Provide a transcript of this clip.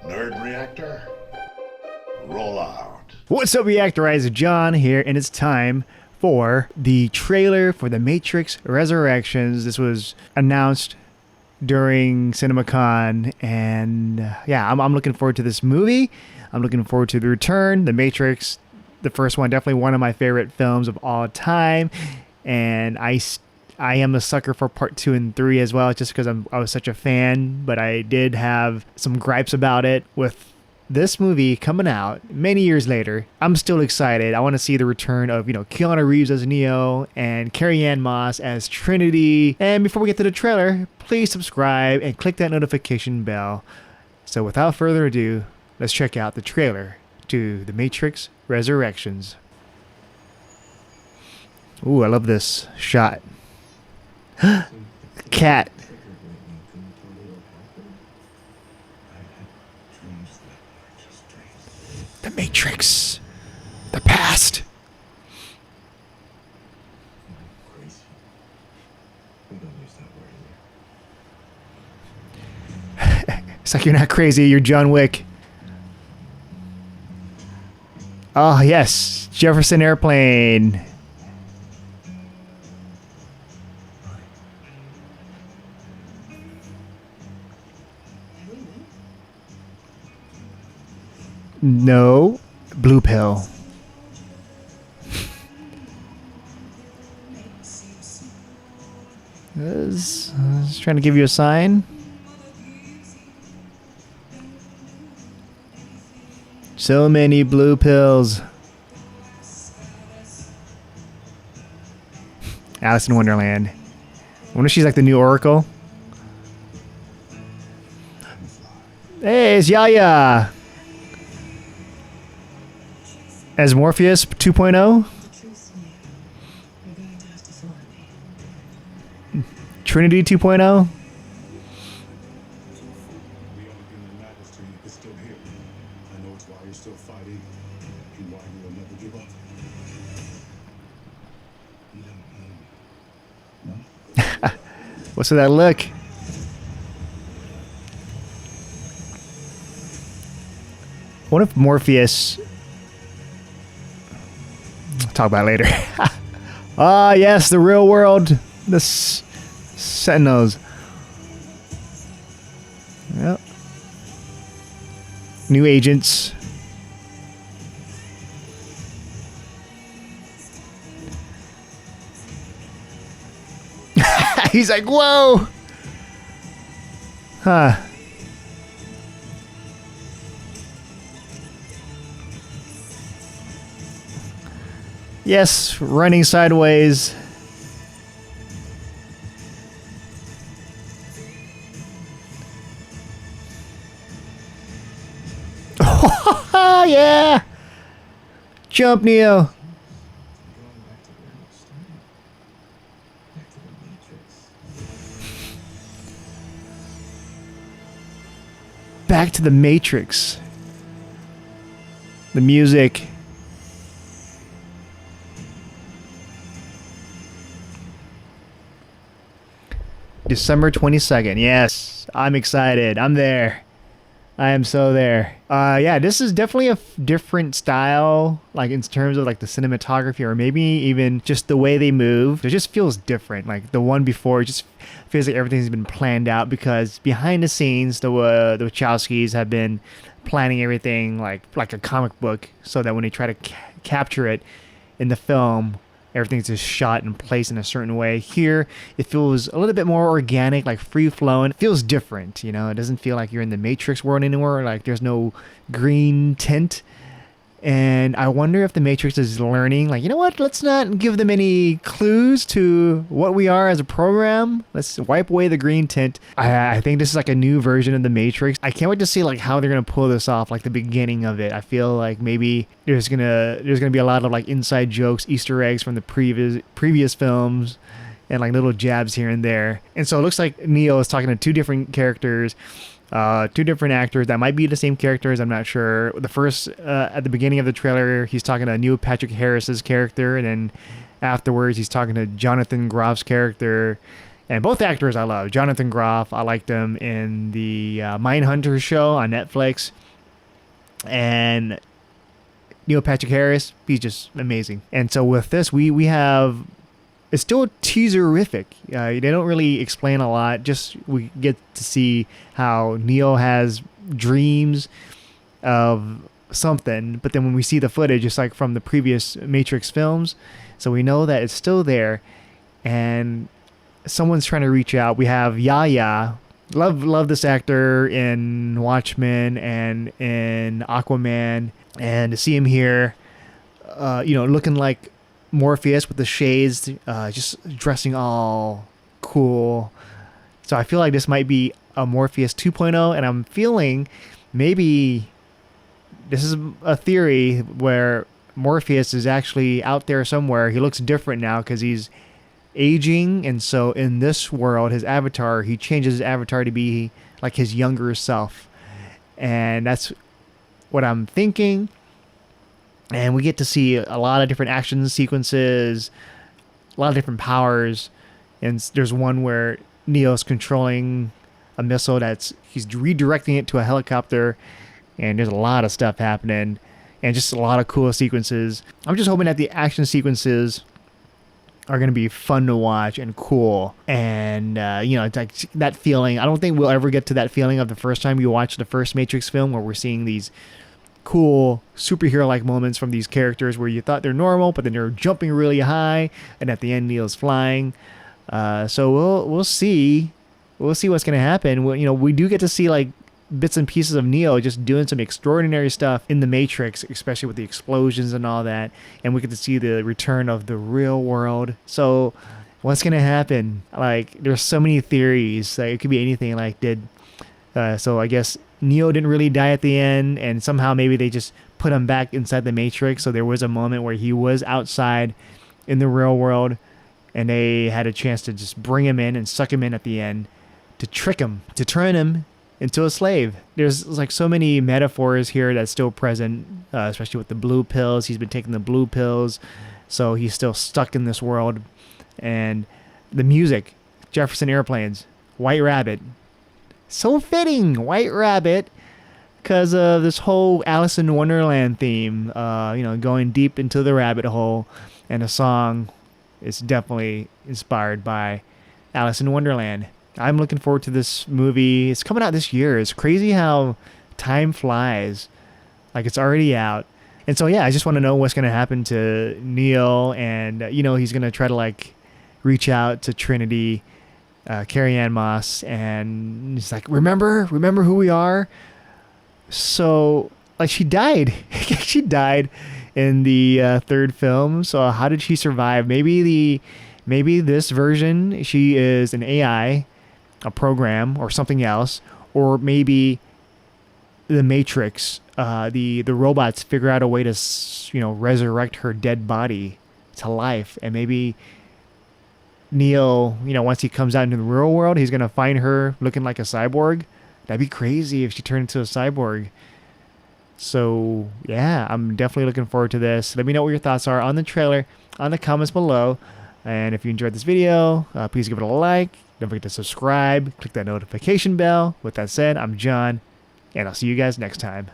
Nerd reactor, roll out. What's up, Reactorizer? John here, and it's time for the trailer for The Matrix Resurrections. This was announced during CinemaCon, and yeah, I'm looking forward to this movie. I'm looking forward to the return. The Matrix, the first one, definitely one of my favorite films of all time, and I am a sucker for part 2 and 3 as well, just because I was such a fan, but I did have some gripes about it. With this movie coming out many years later, I'm still excited. I want to see the return of, Keanu Reeves as Neo and Carrie-Anne Moss as Trinity. And before we get to the trailer, please subscribe and click that notification bell. So without further ado, let's check out the trailer to The Matrix Resurrections. Ooh, I love this shot. Cat. The Matrix. The past. It's like you're not crazy, you're John Wick. Oh, yes. Jefferson Airplane. No. Blue pill. I was trying to give you a sign. So many blue pills. Alice in Wonderland. I wonder if she's like the new Oracle. Hey, it's Yaya. As Morpheus 2.0? Trinity 2.0? What's with that look? What if Morpheus... Talk about it later. Ah, yes, the real world. The Sentinels. Yep. New agents. He's like, whoa. Huh. Yes, running sideways. Yeah! Jump, Neo. Back to the Matrix. The music. December 22nd. Yes, I'm excited. I'm there. I am so there. Yeah, this is definitely a different style, like in terms of like the cinematography, or maybe even just the way they move. It just feels different. Like the one before, it just feels like everything's been planned out, because behind the scenes, the Wachowskis have been planning everything like a comic book, so that when they try to capture it in the film, everything's just shot and placed in a certain way. Here, it feels a little bit more organic, like free-flowing. It feels different, It doesn't feel like you're in the Matrix world anymore. Like, there's no green tint. And I wonder if the Matrix is learning, like, you know what? Let's not give them any clues to what we are as a program. Let's wipe away the green tint. I think this is like a new version of the Matrix. I can't wait to see like how they're gonna pull this off, like the beginning of it. I feel like maybe there's gonna be a lot of like inside jokes, Easter eggs from the previous films, and like little jabs here and there. And so it looks like Neo is talking to two different characters. Two different actors that might be the same characters, I'm not sure. The first, at the beginning of the trailer, he's talking to Neil Patrick Harris's character, and then afterwards he's talking to Jonathan Groff's character, And both actors I love. Jonathan Groff, I liked him in the Mindhunter show on Netflix. And Neil Patrick Harris, he's just amazing. And so with this, we have, it's still teaserific. They don't really explain a lot. Just we get to see how Neo has dreams of something, but then when we see the footage, it's like from the previous Matrix films, so we know that it's still there, and someone's trying to reach out. We have Yaya. Love this actor in Watchmen and in Aquaman, and to see him here, looking like Morpheus with the shades, just dressing all cool. So I feel like this might be a Morpheus 2.0, and I'm feeling maybe this is a theory where Morpheus is actually out there somewhere. He looks different now because he's aging, and so in this world, his avatar, he changes his avatar to be like his younger self, and that's what I'm thinking. And we get to see a lot of different action sequences, a lot of different powers, and there's one where Neo's controlling a missile he's redirecting it to a helicopter, and there's a lot of stuff happening and just a lot of cool sequences. I'm just hoping that the action sequences are going to be fun to watch and cool. And, it's like that feeling. I don't think we'll ever get to that feeling of the first time you watch the first Matrix film, where we're seeing these cool superhero-like moments from these characters where you thought they're normal, but then they're jumping really high, and at the end Neo's flying. So we'll see. We'll see what's going to happen. We do get to see like bits and pieces of Neo just doing some extraordinary stuff in the Matrix, especially with the explosions and all that. And we get to see the return of the real world. So what's going to happen? Like, there's so many theories. Like, it could be anything. Like, so I guess Neo didn't really die at the end, and somehow maybe they just put him back inside the Matrix. So there was a moment where he was outside in the real world, and they had a chance to just bring him in and suck him in at the end to trick him, to turn him into a slave. There's like so many metaphors here that's still present, especially with the blue pills. He's been taking the blue pills, so he's still stuck in this world. And the music, Jefferson Airplanes, White Rabbit, so fitting, White Rabbit, because of this whole Alice in Wonderland theme, going deep into the rabbit hole. And the song is definitely inspired by Alice in Wonderland. I'm looking forward to this movie. It's coming out this year. It's crazy how time flies. Like, it's already out. And so, yeah, I just want to know what's going to happen to Neo. And, he's going to try to, like, reach out to Trinity, Carrie-Anne Moss. And he's like, remember who we are? So, like, she died. She died in the third film. So how did she survive? Maybe this version, she is an AI, a program, or something else, or maybe the Matrix, the robots figure out a way to resurrect her dead body to life, and maybe Neo, once he comes out into the real world, he's gonna find her looking like a cyborg. That'd be crazy if she turned into a cyborg. So yeah, I'm definitely looking forward to this. Let me know what your thoughts are on the trailer on the comments below. And if you enjoyed this video, please give it a like. Don't forget to subscribe. Click that notification bell. With that said, I'm John, and I'll see you guys next time.